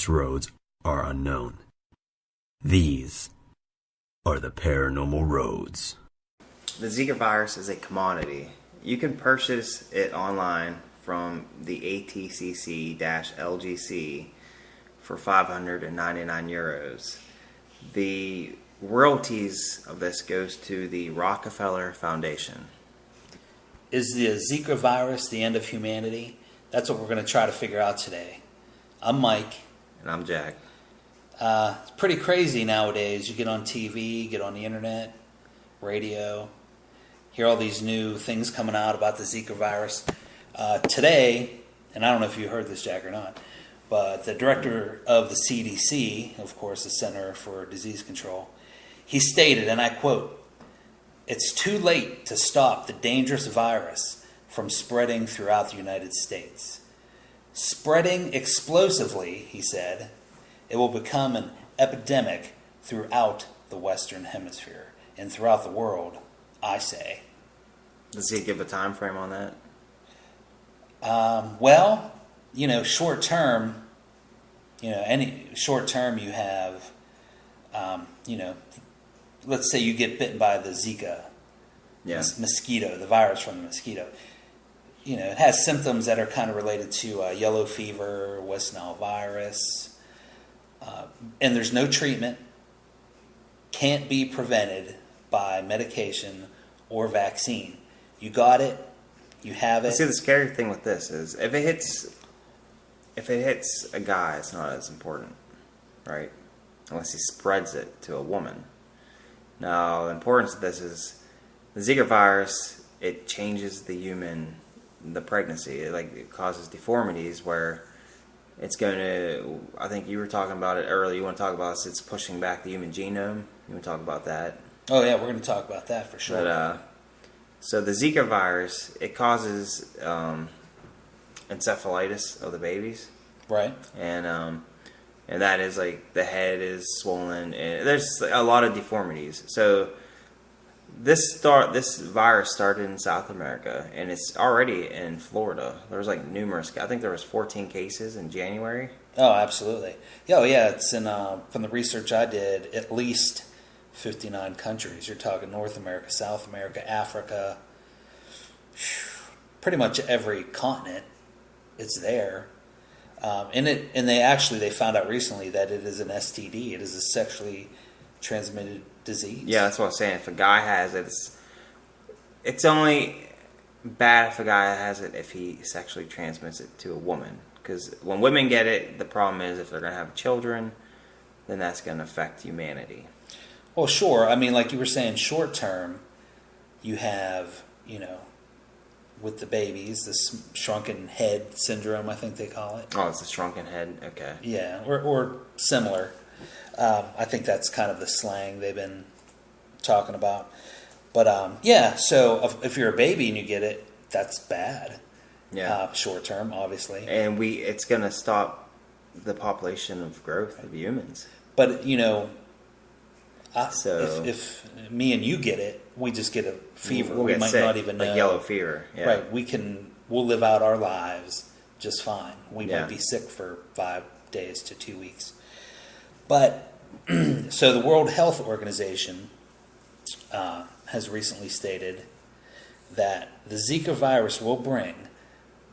crossroads are unknown. These are the paranormal roads. The Zika virus is a commodity. You can purchase it online from the ATCC-LGC for €599. The royalties of this goes to the Rockefeller Foundation. Is the Zika virus the end of humanity? That's what we're going to try to figure out today. I'm Mike. And I'm Jack. It's pretty crazy nowadays. You get on TV, get on the internet, radio, hear all these new things coming out about the Zika virus. Today, and I don't know if you heard this, Jack, or not, but the director of the CDC, of course, the Center for Disease Control, he stated, and I quote, "It's too late to stop the dangerous virus from spreading throughout the United States. Spreading explosively," he said, "it will become an epidemic throughout the Western Hemisphere and throughout the world, I say." Does he give a time frame on that? Well, short term, any short term you have, let's say you get bitten by the Zika mosquito, the virus from the mosquito. It has symptoms that are kind of related to yellow fever, West Nile virus, and there's no treatment, can't be prevented by medication or vaccine. You got it, you have it. See, the scary thing with this is if it hits a guy, it's not as important, right? Unless he spreads it to a woman. Now, the importance of this is the Zika virus. It changes the pregnancy. It causes deformities where it's going to. I think you were talking about it earlier. You want to talk about this? It's pushing back the human genome. You want to talk about that? Oh yeah, we're going to talk about that for sure. But so the Zika virus, it causes encephalitis of the babies, right? And that is the head is swollen, and there's a lot of deformities. So this virus started in South America, and it's already in Florida. There's numerous. I think there was 14 cases in January. Oh, absolutely. Oh, yeah. It's in from the research I did, at least 59 countries. You're talking North America, South America, Africa, pretty much every continent. It's there. And they found out recently that it is an STD. It is a sexually transmitted disease. Yeah, that's what I'm saying. If a guy has it, it's only bad if a guy has it if he sexually transmits it to a woman. Because when women get it, the problem is if they're going to have children, then that's going to affect humanity. Well, sure. I mean, like you were saying, short term, you have, with the babies, this shrunken head syndrome, I think they call it. Oh, it's a shrunken head? Okay. Yeah, or similar. I think that's kind of the slang they've been talking about. But, so if you're a baby and you get it, that's bad. Yeah. Short term, obviously. And it's going to stop the population of growth of humans. But, if me and you get it, we just get a fever. We'll we get might sick, not even know. like yellow fever. Yeah. Right. We'll live out our lives just fine. We might be sick for 5 days to 2 weeks. But, so the World Health Organization has recently stated that the Zika virus will bring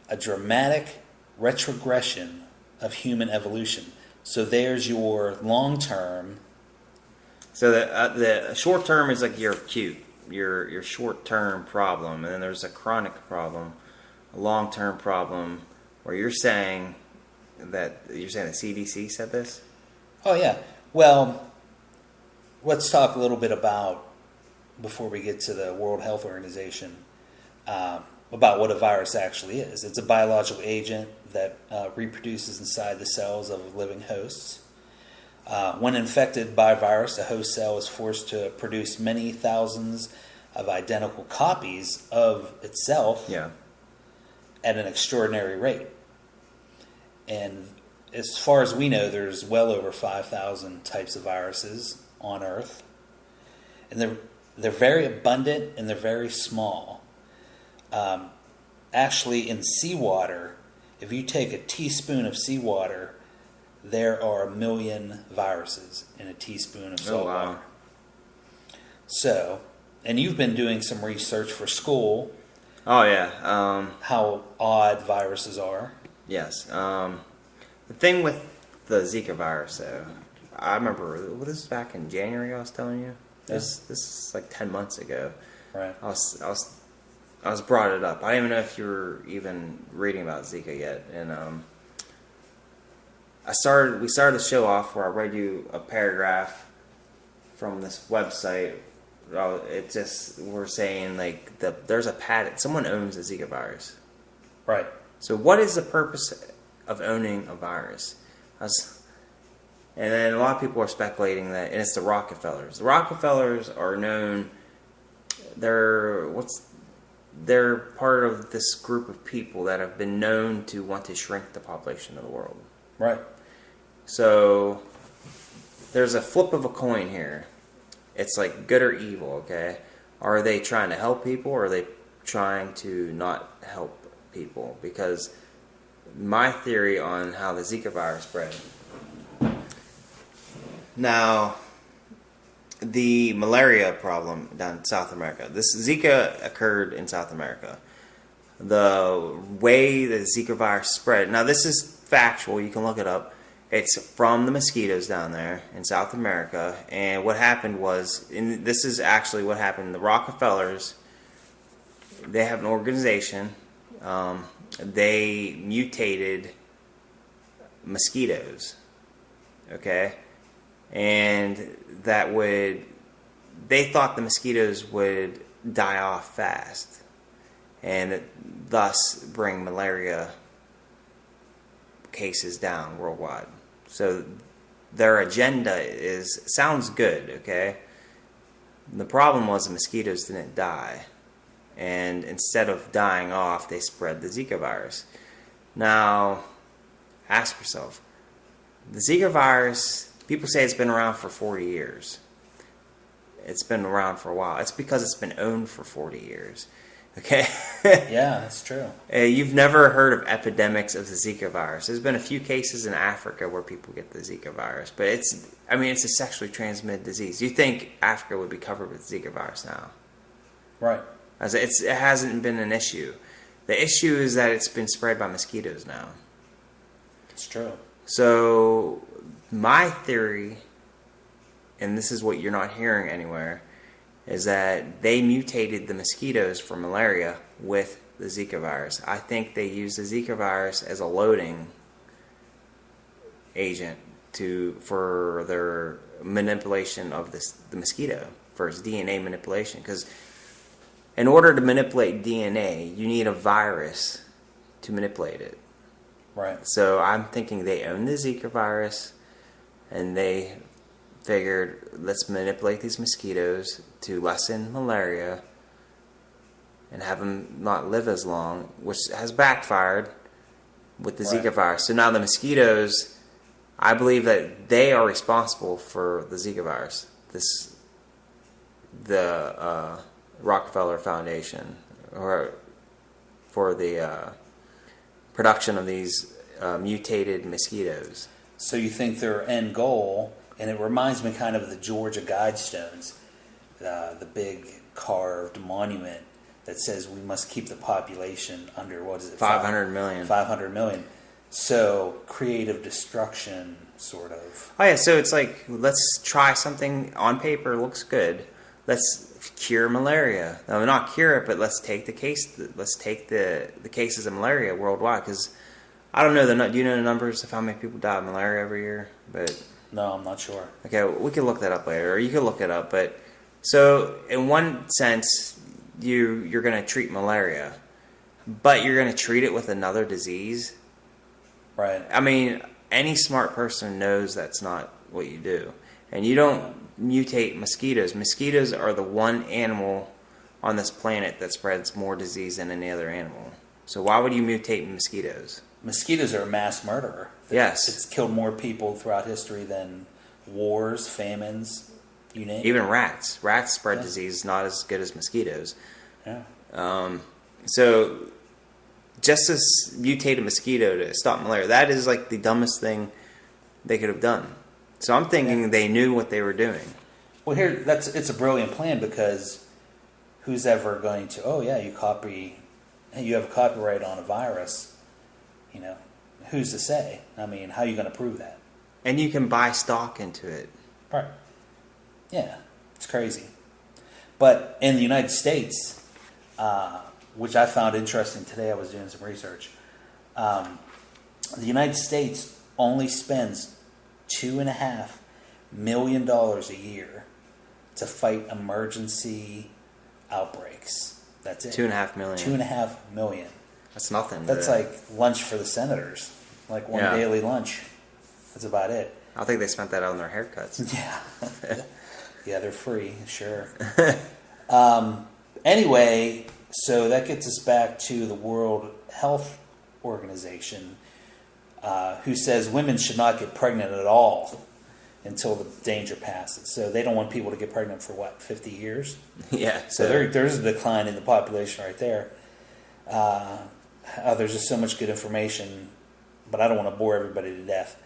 a dramatic retrogression of human evolution. So there's your long-term. So the short term is your acute, your short term problem, and then there's a chronic problem, a long term problem, where you're saying the CDC said this. Oh yeah. Well, let's talk a little bit about, before we get to the World Health Organization, about what a virus actually is. It's a biological agent that reproduces inside the cells of living hosts. When infected by a virus, the host cell is forced to produce many thousands of identical copies of itself at an extraordinary rate. And as far as we know, there's well over 5,000 types of viruses on Earth. And they're very abundant and they're very small. Actually, in seawater, if you take a teaspoon of seawater, there are 1 million viruses in a teaspoon of salt wow. water. So, and you've been doing some research for school, Oh yeah. how odd viruses are. Yes. The thing with the Zika virus, though, I remember this was back in January. I was telling you this is like 10 months ago. Right. I was brought it up. I don't even know if you were even reading about Zika yet. And we started the show off where I read you a paragraph from this website. We're saying like there's a patent. Someone owns the Zika virus. Right. So what is the purpose of owning a virus? And then a lot of people are speculating that, and it's the Rockefellers. The Rockefellers are known. They're part of this group of people that have been known to want to shrink the population of the world. Right. So there's a flip of a coin here. It's like good or evil, okay? Are they trying to help people, or are they trying to not help people? Because my theory on how the Zika virus spread. Now, the malaria problem down in South America. This Zika occurred in South America. The way the Zika virus spread. Now, this is factual. You can look it up. It's from the mosquitoes down there in South America. And what happened was, and this is actually what happened. The Rockefellers, they have an organization. They mutated mosquitoes. Okay? And they thought the mosquitoes would die off fast. And thus bring malaria cases down worldwide. So their agenda sounds good, okay? The problem was the mosquitoes didn't die. And instead of dying off, they spread the Zika virus. Now, ask yourself, the Zika virus, people say it's been around for 40 years. It's been around for a while. It's because it's been owned for 40 years. Okay? Yeah, that's true. You've never heard of epidemics of the Zika virus. There's been a few cases in Africa where people get the Zika virus, but it's a sexually transmitted disease. You think Africa would be covered with Zika virus now? Right. It hasn't been an issue. The issue is that it's been spread by mosquitoes now. It's true. So my theory, and this is what you're not hearing anywhere, is that they mutated the mosquitoes for malaria with the Zika virus. I think they used the Zika virus as a loading agent for their manipulation of the mosquito, for its DNA manipulation. Because in order to manipulate DNA, you need a virus to manipulate it. Right. So I'm thinking they own the Zika virus, and they figured, let's manipulate these mosquitoes to lessen malaria and have them not live as long, which has backfired with the Zika virus. So now the mosquitoes, I believe that they are responsible for the Zika virus. The Rockefeller Foundation, or for the production of these mutated mosquitoes. So you think their end goal, and it reminds me kind of the Georgia Guidestones, the big carved monument that says we must keep the population under, what is it? 500 million. 500 million. So creative destruction, sort of. Oh yeah, so it's like, let's try something on paper, looks good. Let's cure malaria. No, not cure it, but let's take the cases of malaria worldwide. Because I don't know do you know the numbers of how many people die of malaria every year? But no, I'm not sure. Okay, we can look that up later, or you can look it up. But so in one sense, you're going to treat malaria, but you're going to treat it with another disease. Right. I mean, any smart person knows that's not what you do. And you don't mutate mosquitoes. Mosquitoes are the one animal on this planet that spreads more disease than any other animal. So why would you mutate mosquitoes? Mosquitoes are a mass murderer. Yes. It's killed more people throughout history than wars, famines, you name it. Even rats. Rats spread disease not as good as mosquitoes. Yeah. So just to mutate a mosquito to stop malaria, that is like the dumbest thing they could have done. So I'm thinking they knew what they were doing. Well, it's a brilliant plan, because who's ever going to? Oh yeah, you have a copyright on a virus. You know, who's to say? I mean, how are you going to prove that? And you can buy stock into it. Right. Yeah, it's crazy. But in the United States, which I found interesting today, I was doing some research. The United States only spends $2.5 million a year to fight emergency outbreaks. That's it. $2.5 million. $2.5 million. That's nothing. That's like lunch for the senators. Like one daily lunch. That's about it. I think they spent that on their haircuts. Yeah. Yeah, they're free, sure. Anyway, so that gets us back to the World Health Organization, who says women should not get pregnant at all until the danger passes. So they don't want people to get pregnant for, 50 years? Yeah. So there's a decline in the population right there. There's just so much good information, but I don't want to bore everybody to death.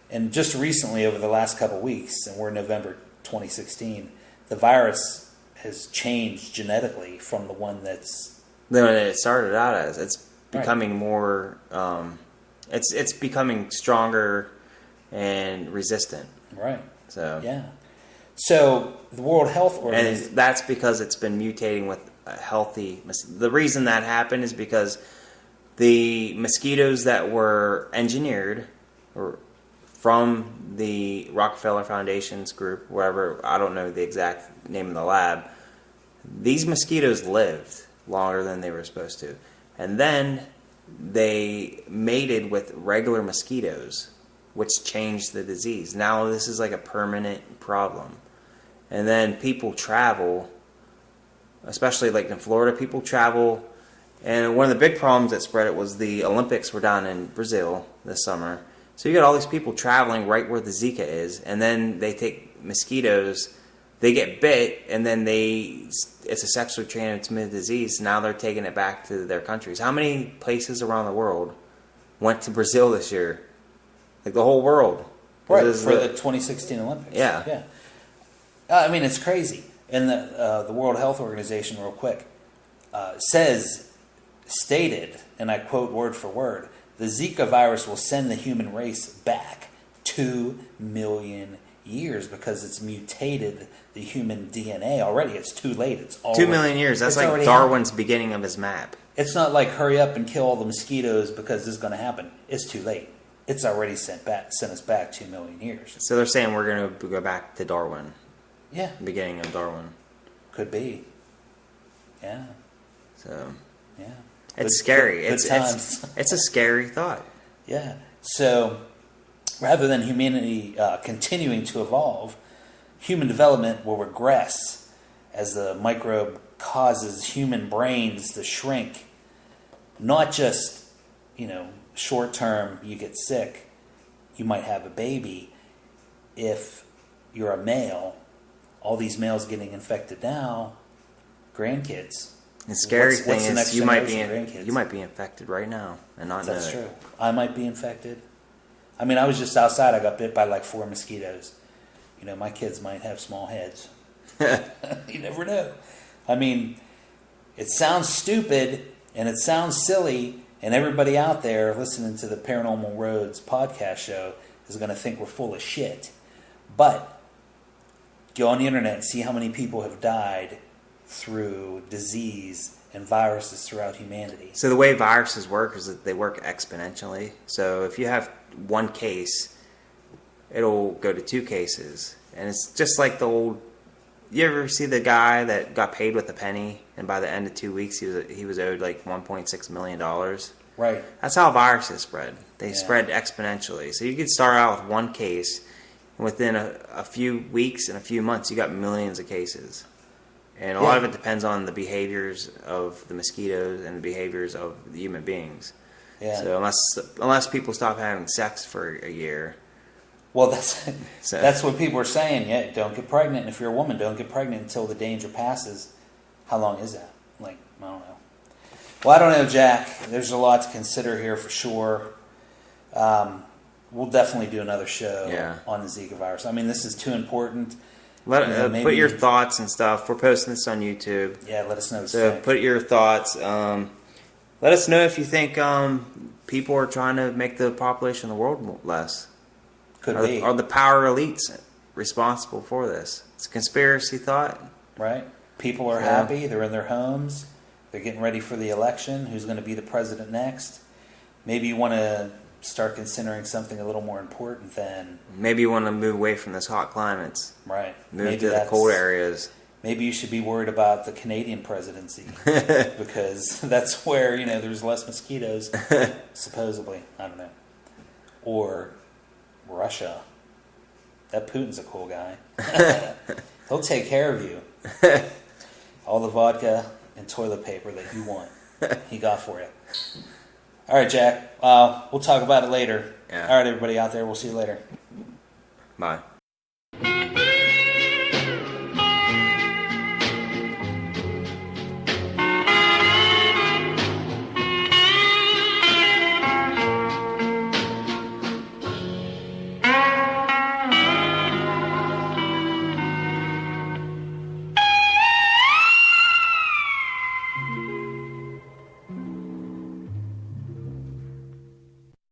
And just recently, over the last couple of weeks, and we're in November 2016, the virus has changed genetically from the one that's... Than it started out as. It's becoming more... It's becoming stronger and resistant. Right. So yeah. So the World Health Organization... And that's because it's been mutating with a healthy... The reason that happened is because the mosquitoes that were engineered... from the Rockefeller Foundation's group, wherever, I don't know the exact name of the lab, these mosquitoes lived longer than they were supposed to. And then they mated with regular mosquitoes, which changed the disease. Now this is like a permanent problem. And then people travel, especially like in Florida, people travel. And one of the big problems that spread it was the Olympics were down in Brazil this summer. So you got all these people traveling right where the Zika is, and then they take mosquitoes, they get bit, and then it's a sexually transmitted disease. Now they're taking it back to their countries. How many places around the world went to Brazil this year? Like the whole world. Right, for the 2016 Olympics. Yeah. Yeah. I mean, it's crazy. And the World Health Organization, real quick, stated, and I quote word for word, the Zika virus will send the human race back 2 million years because it's mutated the human DNA already. It's too late. It's already, 2 million years. That's like Darwin's beginning of his map. It's not like hurry up and kill all the mosquitoes because this is going to happen. It's too late. It's already sent us back 2 million years. So they're saying we're going to go back to Darwin. Yeah. Beginning of Darwin. Could be. Yeah. So. Yeah. It's scary. It's a scary thought. Yeah. So, rather than humanity continuing to evolve, human development will regress as the microbe causes human brains to shrink. Not just, short term, you get sick, you might have a baby. If you're a male, all these males getting infected now, grandkids. The scary thing is you might be infected right now and not know it. That's true. I might be infected. I mean, I was just outside. I got bit by like 4 mosquitoes. My kids might have small heads. You never know. I mean, it sounds stupid and it sounds silly, and everybody out there listening to the Paranormal Roads podcast show is going to think we're full of shit. But go on the internet and see how many people have died through disease and viruses throughout humanity. So the way viruses work is that they work exponentially. So if you have 1 case, it'll go to 2 cases. And it's just like the old... You ever see the guy that got paid with a penny, and by the end of 2 weeks he was owed like $1.6 million? Right. That's how viruses spread. They spread exponentially. So you could start out with 1 case, and within a few weeks and a few months, you got millions of cases. And a lot of it depends on the behaviors of the mosquitoes and the behaviors of the human beings. Yeah. So unless people stop having sex for a year. Well, that's what people are saying. Yeah, don't get pregnant. And if you're a woman, don't get pregnant until the danger passes. How long is that? I don't know. Well, I don't know, Jack. There's a lot to consider here for sure. we'll definitely do another show Yeah. on the Zika virus. I mean, this is too important. Put maybe- your thoughts and stuff. We're posting this on YouTube. Yeah, let us know. So put your thoughts. Let us know if you think people are trying to make the population of the world less. Could be. Are the power elites responsible for this? It's a conspiracy thought. Right? People are happy. They're in their homes. They're getting ready for the election. Who's going to be the president next? Maybe you want to start considering something a little more important than... Maybe you want to move away from those hot climates. Right. Move to the cold areas. Maybe you should be worried about the Canadian presidency because that's where, there's less mosquitoes, supposedly. I don't know. Or Russia. That Putin's a cool guy. He'll take care of you. All the vodka and toilet paper that you want, he got for you. All right, Jack. We'll talk about it later. Yeah. All right, everybody out there. We'll see you later. Bye.